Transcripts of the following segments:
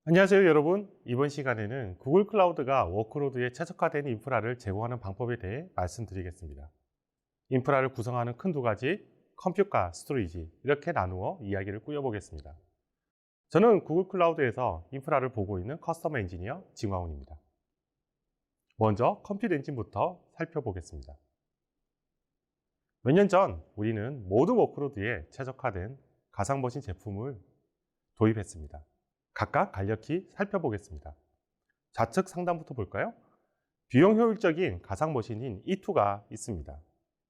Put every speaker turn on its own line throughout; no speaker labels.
안녕하세요 여러분. 이번 시간에는 구글 클라우드가 워크로드에 최적화된 인프라를 제공하는 방법에 대해 말씀드리겠습니다. 인프라를 구성하는 큰 두 가지, 컴퓨트과 스토리지 이렇게 나누어 이야기를 꾸려보겠습니다. 저는 구글 클라우드에서 인프라를 보고 있는 커스터머 엔지니어 진광훈입니다. 먼저 컴퓨트 엔진부터 살펴보겠습니다. 몇 년 전 우리는 모든 워크로드에 최적화된 가상머신 제품을 도입했습니다. 각각 간략히 살펴보겠습니다. 좌측 상단부터 볼까요? 비용 효율적인 가상머신인 E2가 있습니다.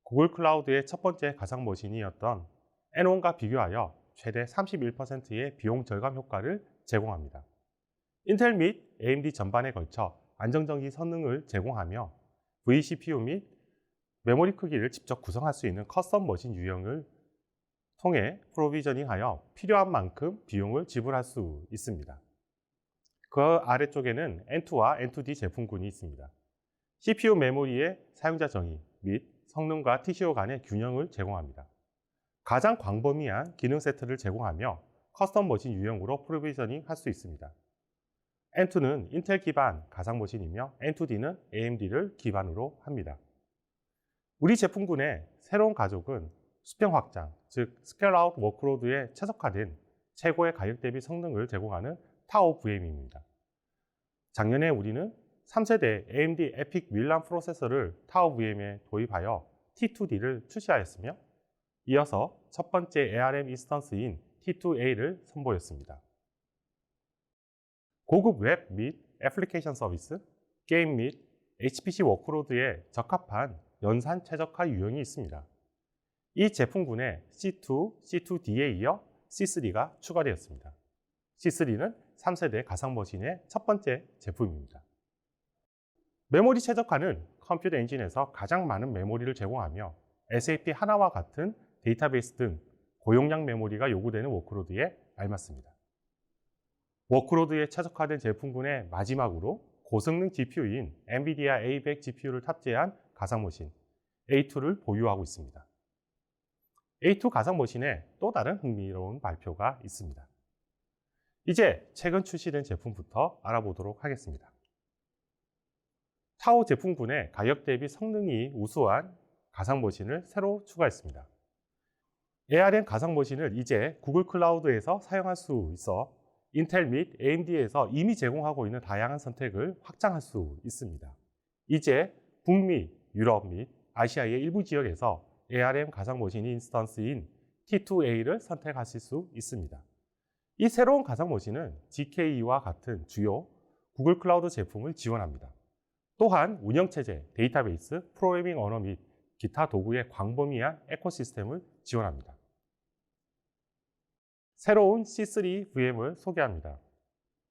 구글 클라우드의 첫 번째 가상머신이었던 N1과 비교하여 최대 31%의 비용 절감 효과를 제공합니다. 인텔 및 AMD 전반에 걸쳐 안정적인 성능을 제공하며 vCPU 및 메모리 크기를 직접 구성할 수 있는 커스텀 머신 유형을 통해 프로비저닝하여 필요한 만큼 비용을 지불할 수 있습니다. 그 아래쪽에는 N2와 N2D 제품군이 있습니다. CPU 메모리의 사용자 정의 및 성능과 TCO 간의 균형을 제공합니다. 가장 광범위한 기능 세트를 제공하며 커스텀 머신 유형으로 프로비저닝 할 수 있습니다. N2는 인텔 기반 가상 머신이며 N2D는 AMD를 기반으로 합니다. 우리 제품군의 새로운 가족은 수평 확장, 즉 스케일아웃 워크로드에 최적화된 최고의 가격 대비 성능을 제공하는 타오 VM입니다. 작년에 우리는 3세대 AMD EPYC 밀람 프로세서를 타오 VM에 도입하여 T2D를 출시하였으며 이어서 첫 번째 ARM 인스턴스인 T2A를 선보였습니다. 고급 웹 및 애플리케이션 서비스, 게임 및 HPC 워크로드에 적합한 연산 최적화 유형이 있습니다. 이 제품군에 C2, C2D에 이어 C3가 추가되었습니다. C3는 3세대 가상머신의 첫 번째 제품입니다. 메모리 최적화는 컴퓨터 엔진에서 가장 많은 메모리를 제공하며 SAP 하나와 같은 데이터베이스 등 고용량 메모리가 요구되는 워크로드에 알맞습니다. 워크로드에 최적화된 제품군의 마지막으로 고성능 GPU인 엔비디아 A100 GPU를 탑재한 가상머신 A2를 보유하고 있습니다. A2 가상머신에 또 다른 흥미로운 발표가 있습니다. 이제 최근 출시된 제품부터 알아보도록 하겠습니다. 타오 제품군에 가격 대비 성능이 우수한 가상머신을 새로 추가했습니다. ARM 가상머신을 이제 구글 클라우드에서 사용할 수 있어 인텔 및 AMD에서 이미 제공하고 있는 다양한 선택을 확장할 수 있습니다. 이제 북미, 유럽 및 아시아의 일부 지역에서 ARM 가상머신 인스턴스인 T2A를 선택하실 수 있습니다. 이 새로운 가상머신은 GKE와 같은 주요 구글 클라우드 제품을 지원합니다. 또한 운영체제, 데이터베이스, 프로그래밍 언어 및 기타 도구의 광범위한 에코시스템을 지원합니다. 새로운 C3 VM을 소개합니다.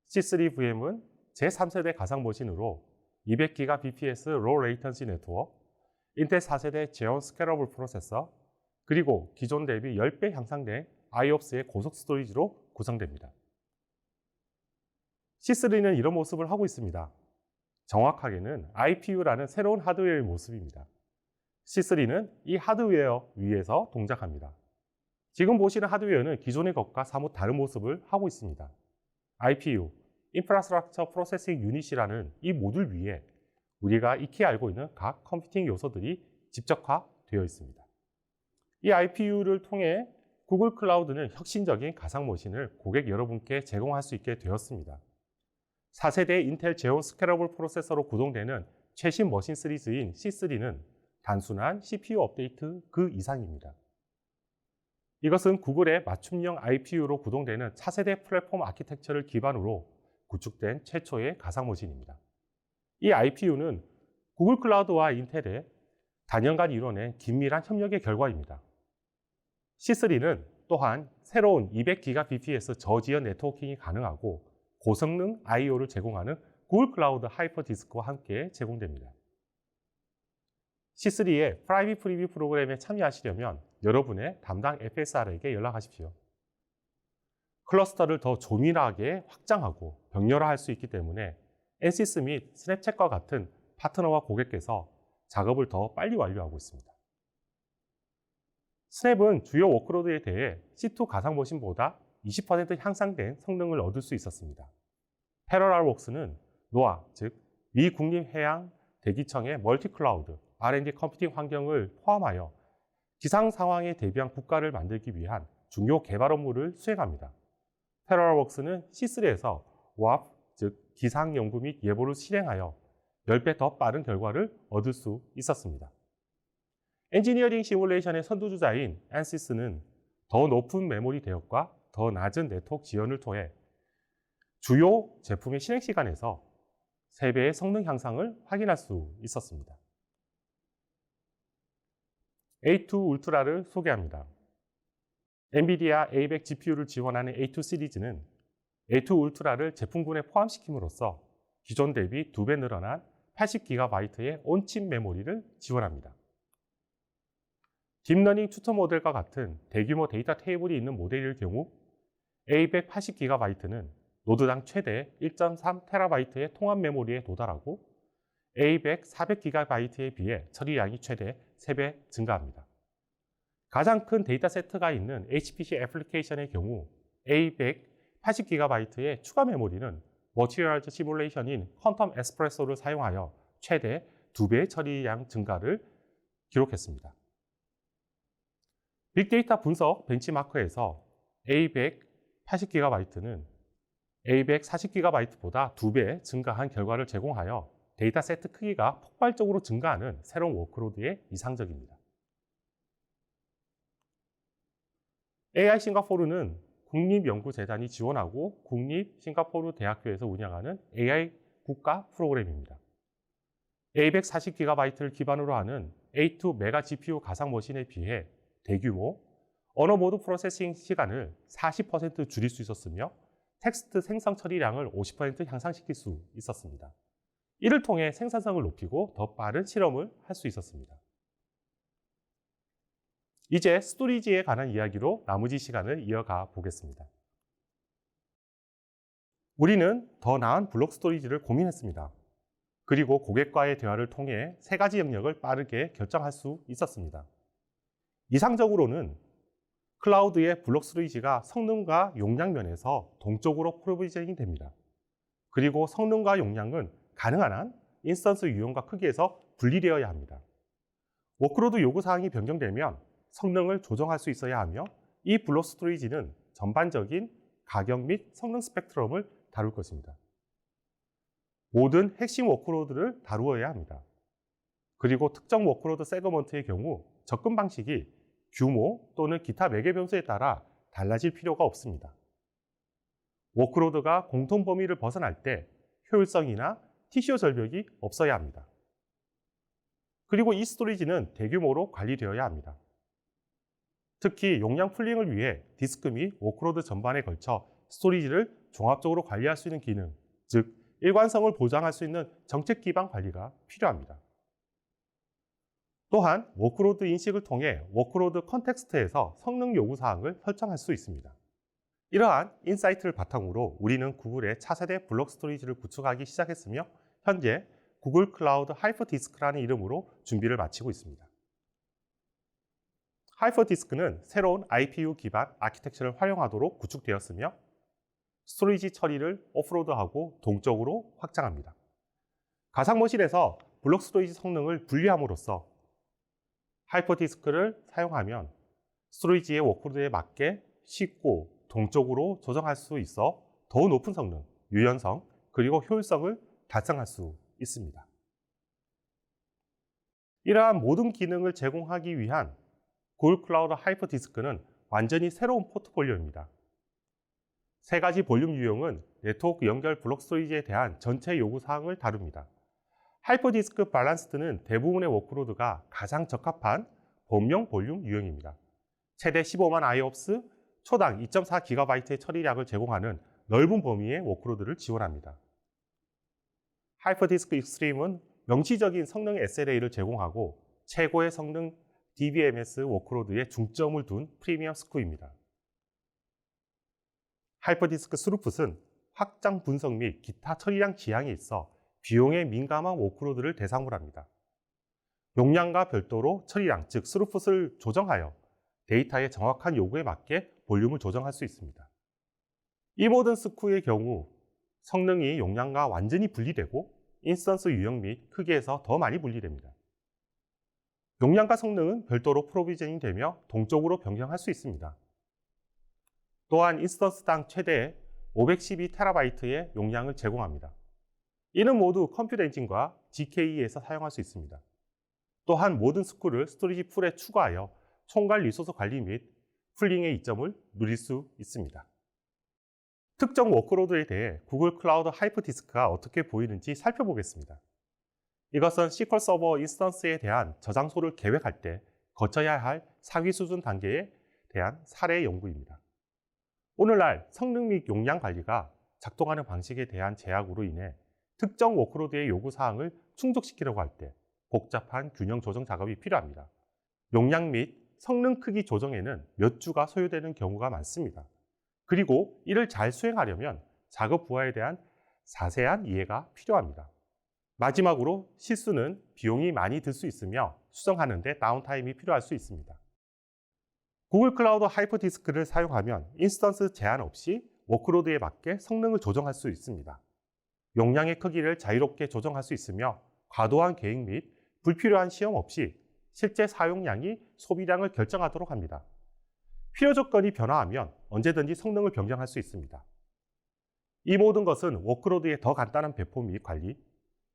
C3 VM은 제3세대 가상머신으로 200GBps 로 레이턴시 네트워크, 인텔 4세대 제온 스케일러블 프로세서, 그리고 기존 대비 10배 향상된 IOPS의 고속 스토리지로 구성됩니다. C3는 이런 모습을 하고 있습니다. 정확하게는 IPU라는 새로운 하드웨어의 모습입니다. C3는 이 하드웨어 위에서 동작합니다. 지금 보시는 하드웨어는 기존의 것과 사뭇 다른 모습을 하고 있습니다. IPU, Infrastructure Processing Unit이라는 이 모듈 위에 우리가 익히 알고 있는 각 컴퓨팅 요소들이 집적화되어 있습니다. 이 IPU를 통해 구글 클라우드는 혁신적인 가상머신을 고객 여러분께 제공할 수 있게 되었습니다. 4세대 인텔 제온 스케일러블 프로세서로 구동되는 최신 머신 시리즈인 C3는 단순한 CPU 업데이트 그 이상입니다. 이것은 구글의 맞춤형 IPU로 구동되는 차세대 플랫폼 아키텍처를 기반으로 구축된 최초의 가상머신입니다. 이 IPU는 구글 클라우드와 인텔의 단연간 이뤄낸 긴밀한 협력의 결과입니다. C3는 또한 새로운 200GBps 저지연 네트워킹이 가능하고 고성능 I/O를 제공하는 구글 클라우드 하이퍼 디스크와 함께 제공됩니다. C3의 프라이빗 프리뷰 프로그램에 참여하시려면 여러분의 담당 FSR에게 연락하십시오. 클러스터를 더 조밀하게 확장하고 병렬화할 수 있기 때문에 NCS 및 스냅챗과 같은 파트너와 고객께서 작업을 더 빨리 완료하고 있습니다. 스냅은 주요 워크로드에 대해 C2 가상머신보다 20% 향상된 성능을 얻을 수 있었습니다. 패러랄웍스는 노아, 즉 미 국립해양 대기청의 멀티클라우드 R&D 컴퓨팅 환경을 포함하여 기상 상황에 대비한 국가를 만들기 위한 중요 개발 업무를 수행합니다. 패러랄웍스는 C3에서 WAF, 즉 기상 연구 및 예보를 실행하여 10배 더 빠른 결과를 얻을 수 있었습니다. 엔지니어링 시뮬레이션의 선두주자인 ANSYS는 더 높은 메모리 대역과 더 낮은 네트워크 지연을 통해 주요 제품의 실행 시간에서 3배의 성능 향상을 확인할 수 있었습니다. A2 울트라를 소개합니다. 엔비디아 A100 GPU를 지원하는 A2 시리즈는 A2 울트라를 제품군에 포함시킴으로써 기존 대비 2배 늘어난 80GB의 온칩 메모리를 지원합니다. 딥러닝 튜터 모델과 같은 대규모 데이터 테이블이 있는 모델일 경우 A180GB는 노드당 최대 1.3TB의 통합 메모리에 도달하고 A100 400GB에 비해 처리량이 최대 3배 증가합니다. 가장 큰 데이터 세트가 있는 HPC 애플리케이션의 경우 A100 80GB의 추가 메모리는 머티리얼즈 시뮬레이션인 퀀텀 에스프레소를 사용하여 최대 2배의 처리량 증가를 기록했습니다. 빅데이터 분석 벤치마크에서 A100 80GB는 A100 40GB보다 2배 증가한 결과를 제공하여 데이터 세트 크기가 폭발적으로 증가하는 새로운 워크로드에 이상적입니다. AI 싱가포르는 국립연구재단이 지원하고 국립싱가포르 대학교에서 운영하는 AI 국가 프로그램입니다. A100 40GB를 기반으로 하는 A2 메가 GPU 가상머신에 비해 대규모 언어 모드 프로세싱 시간을 40% 줄일 수 있었으며 텍스트 생성 처리량을 50% 향상시킬 수 있었습니다. 이를 통해 생산성을 높이고 더 빠른 실험을 할 수 있었습니다. 이제 스토리지에 관한 이야기로 나머지 시간을 이어가 보겠습니다. 우리는 더 나은 블록 스토리지를 고민했습니다. 그리고 고객과의 대화를 통해 3가지 영역을 빠르게 결정할 수 있었습니다. 이상적으로는 클라우드의 블록 스토리지가 성능과 용량 면에서 동적으로 프로비저닝이 됩니다. 그리고 성능과 용량은 가능한 한 인스턴스 유형과 크기에서 분리되어야 합니다. 워크로드 요구사항이 변경되면 성능을 조정할 수 있어야 하며 이 블록 스토리지는 전반적인 가격 및 성능 스펙트럼을 다룰 것입니다. 모든 핵심 워크로드를 다루어야 합니다. 그리고 특정 워크로드 세그먼트의 경우 접근 방식이 규모 또는 기타 매개 변수에 따라 달라질 필요가 없습니다. 워크로드가 공통 범위를 벗어날 때 효율성이나 TCO 절벽이 없어야 합니다. 그리고 이 스토리지는 대규모로 관리되어야 합니다. 특히 용량 풀링을 위해 디스크 및 워크로드 전반에 걸쳐 스토리지를 종합적으로 관리할 수 있는 기능, 즉 일관성을 보장할 수 있는 정책 기반 관리가 필요합니다. 또한 워크로드 인식을 통해 워크로드 컨텍스트에서 성능 요구사항을 설정할 수 있습니다. 이러한 인사이트를 바탕으로 우리는 구글의 차세대 블록 스토리지를 구축하기 시작했으며 현재 구글 클라우드 하이퍼디스크라는 이름으로 준비를 마치고 있습니다. 하이퍼디스크는 새로운 IPU 기반 아키텍처를 활용하도록 구축되었으며 스토리지 처리를 오프로드하고 동적으로 확장합니다. 가상머신에서 블록 스토리지 성능을 분리함으로써 하이퍼디스크를 사용하면 스토리지의 워크로드에 맞게 쉽고 동적으로 조정할 수 있어 더 높은 성능, 유연성, 그리고 효율성을 달성할 수 있습니다. 이러한 모든 기능을 제공하기 위한 구글 클라우드 하이퍼디스크는 완전히 새로운 포트폴리오입니다. 3가지 볼륨 유형은 네트워크 연결 블록 스토리지에 대한 전체 요구사항을 다룹니다. 하이퍼디스크 밸런스드는 대부분의 워크로드가 가장 적합한 범용 볼륨 유형입니다. 최대 15만 IOPS, 초당 2.4GB의 처리량을 제공하는 넓은 범위의 워크로드를 지원합니다. 하이퍼디스크 익스트림은 명시적인 성능 SLA를 제공하고 최고의 성능 DBMS 워크로드에 중점을 둔 프리미엄 스쿠입니다. 하이퍼디스크 스루풋은 확장 분석 및 기타 처리량 지향이 있어 비용에 민감한 워크로드를 대상으로 합니다. 용량과 별도로 처리량, 즉 스루풋을 조정하여 데이터의 정확한 요구에 맞게 볼륨을 조정할 수 있습니다. 이 모든 스쿠의 경우 성능이 용량과 완전히 분리되고 인스턴스 유형 및 크기에서 더 많이 분리됩니다. 용량과 성능은 별도로 프로비저닝 되며 동적으로 변경할 수 있습니다. 또한 인스턴스당 최대 512TB의 용량을 제공합니다. 이는 모두 컴퓨터 엔진과 GKE에서 사용할 수 있습니다. 또한 모든 스쿠를 스토리지 풀에 추가하여 총괄 리소스 관리 및 풀링의 이점을 누릴 수 있습니다. 특정 워크로드에 대해 구글 클라우드 하이퍼디스크가 어떻게 보이는지 살펴보겠습니다. 이것은 SQL 서버 인스턴스에 대한 저장소를 계획할 때 거쳐야 할 상위 수준 단계에 대한 사례 연구입니다. 오늘날 성능 및 용량 관리가 작동하는 방식에 대한 제약으로 인해 특정 워크로드의 요구사항을 충족시키려고 할 때 복잡한 균형 조정 작업이 필요합니다. 용량 및 성능 크기 조정에는 몇 주가 소요되는 경우가 많습니다. 그리고 이를 잘 수행하려면 작업 부하에 대한 자세한 이해가 필요합니다. 마지막으로 실수는 비용이 많이 들 수 있으며 수정하는 데 다운타임이 필요할 수 있습니다. 구글 클라우드 하이퍼디스크를 사용하면 인스턴스 제한 없이 워크로드에 맞게 성능을 조정할 수 있습니다. 용량의 크기를 자유롭게 조정할 수 있으며 과도한 계획 및 불필요한 시험 없이 실제 사용량이 소비량을 결정하도록 합니다. 필요 조건이 변화하면 언제든지 성능을 변경할 수 있습니다. 이 모든 것은 워크로드의 더 간단한 배포 및 관리,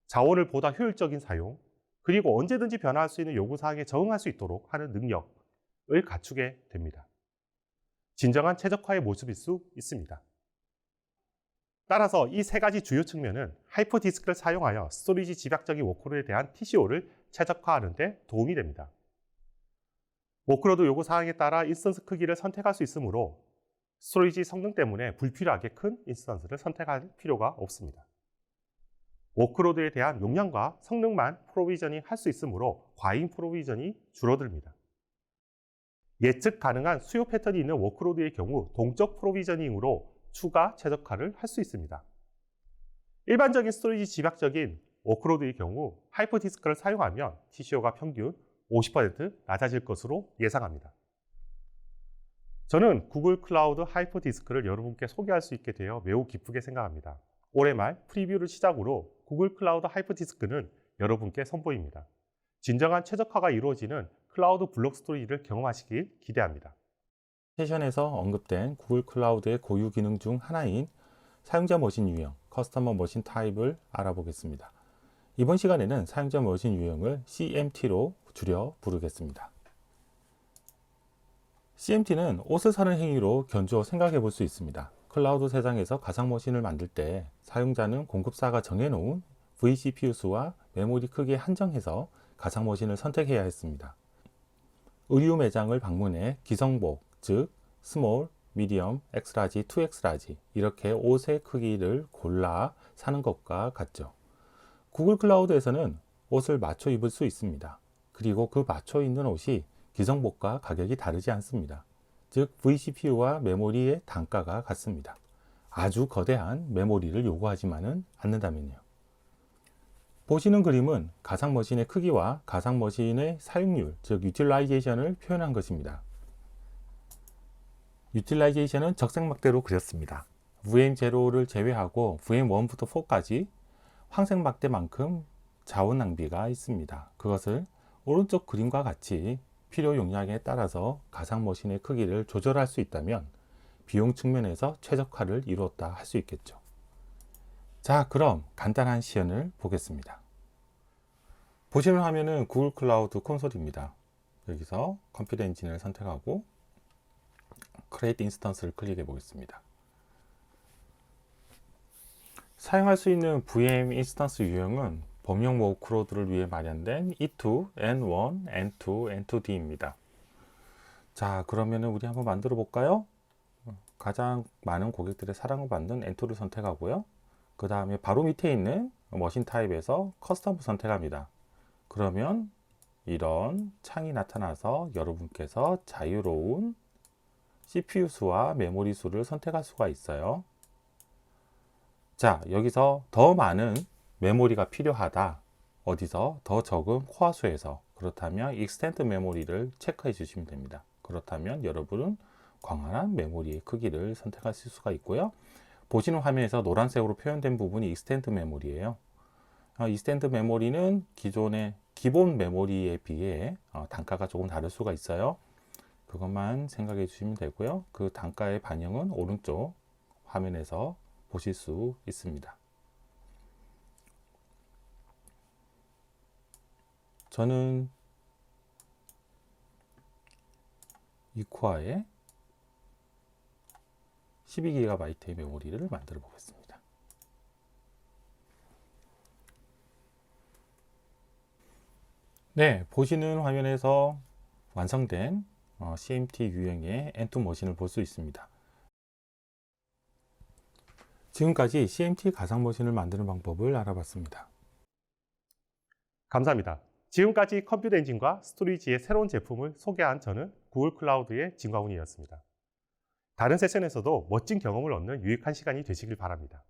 자원을 보다 효율적인 사용, 그리고 언제든지 변화할 수 있는 요구사항에 적응할 수 있도록 하는 능력을 갖추게 됩니다. 진정한 최적화의 모습일 수 있습니다. 따라서 이 세 가지 주요 측면은 하이퍼디스크를 사용하여 스토리지 집약적인 워크로드에 대한 TCO를 최적화하는 데 도움이 됩니다. 워크로드 요구사항에 따라 인스턴스 크기를 선택할 수 있으므로 스토리지 성능 때문에 불필요하게 큰 인스턴스를 선택할 필요가 없습니다. 워크로드에 대한 용량과 성능만 프로비저닝 할 수 있으므로 과잉 프로비전이 줄어듭니다. 예측 가능한 수요 패턴이 있는 워크로드의 경우 동적 프로비저닝으로 추가 최적화를 할 수 있습니다. 일반적인 스토리지 집약적인 워크로드의 경우 하이퍼디스크를 사용하면 TCO가 평균 50% 낮아질 것으로 예상합니다. 저는 구글 클라우드 하이퍼디스크를 여러분께 소개할 수 있게 되어 매우 기쁘게 생각합니다. 올해 말 프리뷰를 시작으로 구글 클라우드 하이퍼디스크는 여러분께 선보입니다. 진정한 최적화가 이루어지는 클라우드 블록 스토리지를 경험하시길 기대합니다.
세션에서 언급된 구글 클라우드의 고유 기능 중 하나인 사용자 머신 유형, 커스터머 머신 타입을 알아보겠습니다. 이번 시간에는 사용자 머신 유형을 CMT로 줄여 부르겠습니다. CMT는 옷을 사는 행위로 견주어 생각해 볼 수 있습니다. 클라우드 세상에서 가상 머신을 만들 때 사용자는 공급사가 정해놓은 vCPU 수와 메모리 크기에 한정해서 가상 머신을 선택해야 했습니다. 의류 매장을 방문해 기성복, 즉 스몰, 미디엄, 엑스라지, 2엑스라지 이렇게 옷의 크기를 골라 사는 것과 같죠. 구글 클라우드에서는 옷을 맞춰 입을 수 있습니다. 그리고 그 맞춰 입는 옷이 기성복과 가격이 다르지 않습니다. 즉 vCPU와 메모리의 단가가 같습니다. 아주 거대한 메모리를 요구하지만은 않는다면요. 보시는 그림은 가상머신의 크기와 가상머신의 사용률, 즉 유틸라이제이션을 표현한 것입니다. 유틸라이제이션은 적색막대로 그렸습니다. VM0를 제외하고 VM1부터 4까지 황색막대만큼 자원 낭비가 있습니다. 그것을 오른쪽 그림과 같이 필요 용량에 따라서 가상머신의 크기를 조절할 수 있다면 비용 측면에서 최적화를 이루었다 할 수 있겠죠. 자, 그럼 간단한 시연을 보겠습니다. 보시는 화면은 구글 클라우드 콘솔입니다. 여기서 컴퓨터 엔진을 선택하고 Create Instance를 클릭해 보겠습니다. 사용할 수 있는 VM 인스턴스 유형은 범용 워크로드를 위해 마련된 E2, N1, N2, N2D입니다. 자, 그러면 우리 한번 만들어 볼까요? 가장 많은 고객들의 사랑을 받는 N2를 선택하고요. 그 다음에 바로 밑에 있는 머신 타입에서 커스텀 선택합니다. 그러면 이런 창이 나타나서 여러분께서 자유로운 CPU 수와 메모리 수를 선택할 수가 있어요. 자, 여기서 더 많은 메모리가 필요하다. 어디서? 더 적은 코어 수에서. 그렇다면 익스텐드 메모리를 체크해 주시면 됩니다. 그렇다면 여러분은 광활한 메모리의 크기를 선택하실 수가 있고요. 보시는 화면에서 노란색으로 표현된 부분이 익스텐드 메모리예요. 익스텐드 메모리는 기존의 기본 메모리에 비해 단가가 조금 다를 수가 있어요. 그것만 생각해 주시면 되고요. 그 단가의 반영은 오른쪽 화면에서 보실 수 있습니다. 저는 이 코어에 12GB의 메모리를 만들어 보겠습니다. 네, 보시는 화면에서 완성된 CMT 유형의 N2 머신을 볼 수 있습니다. 지금까지 CMT 가상 머신을 만드는 방법을 알아봤습니다.
감사합니다. 지금까지 컴퓨터 엔진과 스토리지의 새로운 제품을 소개한 저는 구글 클라우드의 진광훈이었습니다. 다른 세션에서도 멋진 경험을 얻는 유익한 시간이 되시길 바랍니다.